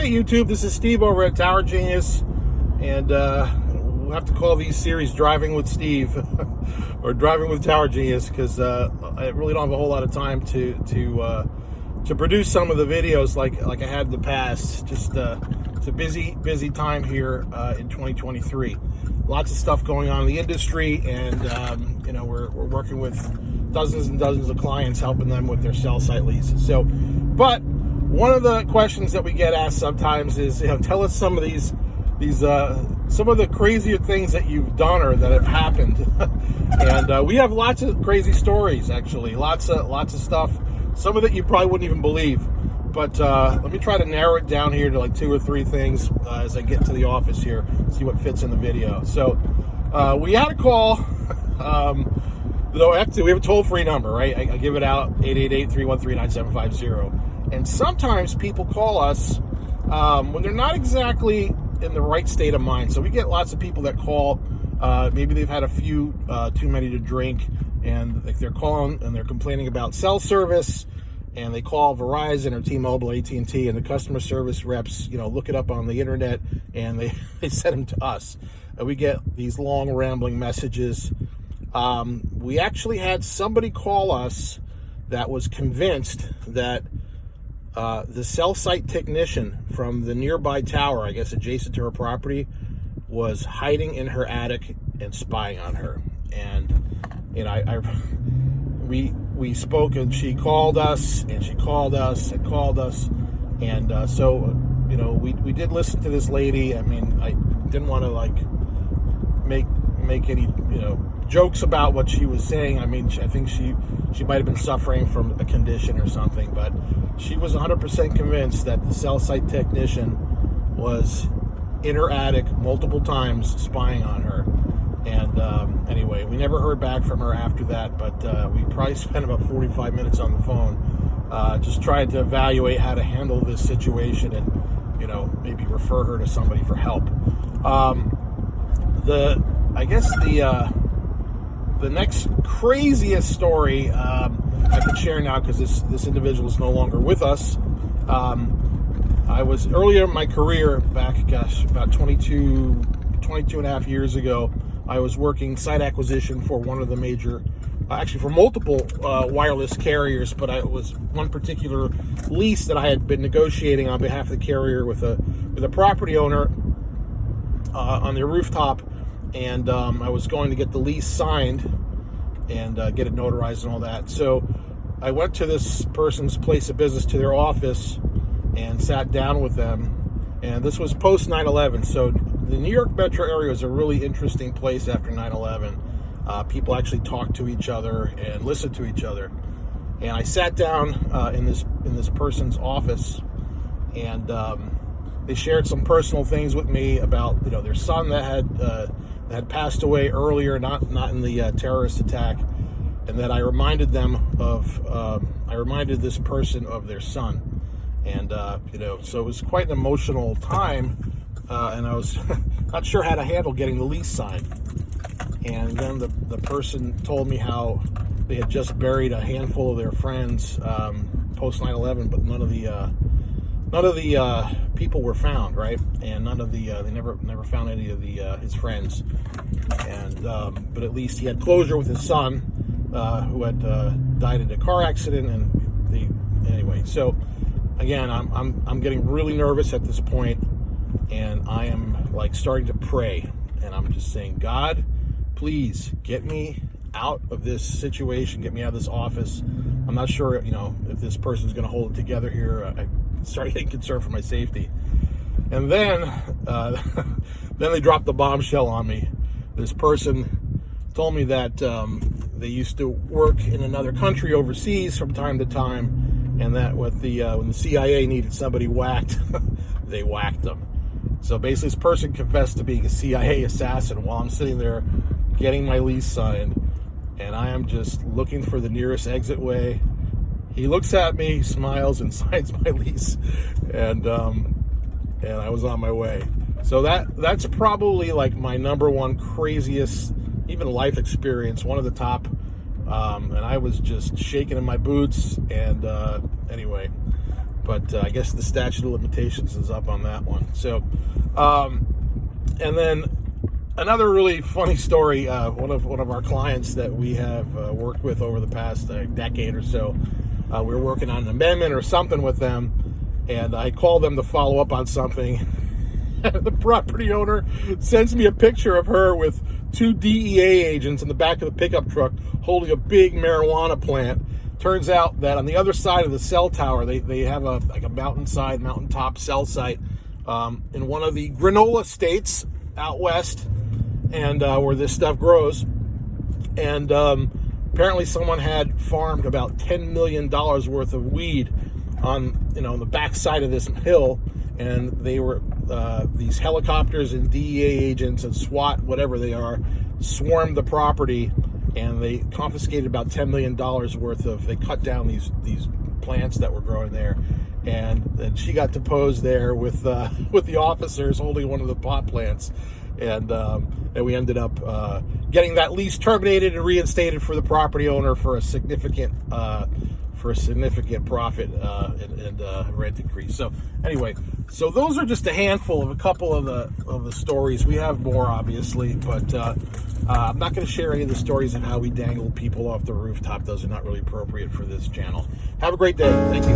Hey YouTube, this is Steve over at Tower Genius, and we'll have to call these series Driving with Steve or Driving with Tower Genius, because I really don't have a whole lot of time to produce some of the videos like I had in the past. Just it's a busy time here in 2023. Lots of stuff going on in the industry, and we're working with dozens and dozens of clients, helping them with their cell site leases. So, but one of the questions that we get asked sometimes is, tell us some of these some of the crazier things that you've done or that have happened. And we have lots of crazy stories, actually, lots of stuff. Some of it you probably wouldn't even believe. But let me try to narrow it down here to like 2 or 3 things as I get to the office here, see what fits in the video. So we had a call. Actually, we have a toll-free number, right? I give it out, 888-313-9750. And sometimes people call us when they're not exactly in the right state of mind. So we get lots of people that call. Maybe they've had a few too many to drink, and they're calling and they're complaining about cell service. And they call Verizon or T-Mobile, AT&T, and the customer service reps, look it up on the internet, and they send them to us. And we get these long, rambling messages. We actually had somebody call us that was convinced that the cell site technician from the nearby tower, I guess adjacent to her property, was hiding in her attic and spying on her. And we spoke, and she called us, and she called us and called us. And so we did listen to this lady. I mean, I didn't want to make any jokes about what she was saying. I mean, I think she might have been suffering from a condition or something, but she was 100% convinced that the cell site technician was in her attic multiple times spying on her. And anyway, we never heard back from her after that, but we probably spent about 45 minutes on the phone just trying to evaluate how to handle this situation and, maybe refer her to somebody for help. The next craziest story I can share now, because this individual is no longer with us. I was earlier in my career back, about 22 and a half years ago. I was working site acquisition for one of the major, actually for multiple wireless carriers, but it was one particular lease that I had been negotiating on behalf of the carrier with a property owner on their rooftop, and I was going to get the lease signed and get it notarized and all that. So I went to this person's place of business, to their office, and sat down with them. And this was post 9/11, so the New York metro area is a really interesting place after 9/11. People actually talk to each other and listen to each other. And I sat down in this person's office, and they shared some personal things with me about their son that had passed away earlier, not in the terrorist attack, and that I reminded this person of their son. And so it was quite an emotional time, and I was not sure how to handle getting the lease signed. And then the person told me how they had just buried a handful of their friends post 9/11, but none of the people were found, right? And they never found any of his friends. And but at least he had closure with his son, who had died in a car accident. And anyway, so. Again, I'm getting really nervous at this point, and I am starting to pray, and I'm just saying, God, please get me out of this situation, get me out of this office. I'm not sure, if this person's going to hold it together here. I started getting concerned for my safety, and then they dropped the bombshell on me. This person told me that they used to work in another country overseas from time to time. And that when the CIA needed somebody whacked, they whacked them. So basically, this person confessed to being a CIA assassin while I'm sitting there getting my lease signed, and I am just looking for the nearest exit way. He looks at me, smiles, and signs my lease, and I was on my way. So that's probably my number one craziest, even life experience, one of the top. And I was just shaking in my boots, and anyway, but I guess the statute of limitations is up on that one. So, and then another really funny story. One of our clients that we have worked with over the past decade or so, we were working on an amendment or something with them, and I called them to follow up on something. The property owner sends me a picture of her with 2 DEA agents in the back of the pickup truck holding a big marijuana plant. Turns out that on the other side of the cell tower, they have a mountaintop cell site in one of the granola states out west, and where this stuff grows. And apparently someone had farmed about $10 million worth of weed on the backside of this hill, and they were these helicopters and DEA agents and SWAT, whatever they are, swarmed the property, and they confiscated about $10 million worth of. They cut down these plants that were growing there, and she got to pose there with the officers holding one of the pot plants, and we ended up getting that lease terminated and reinstated for the property owner for a significant profit and rent increase. So anyway, so those are just a handful of a couple of the stories. We have more, obviously, but I'm not going to share any of the stories of how we dangled people off the rooftop. Those are not really appropriate for this channel. Have a great day. Thank you.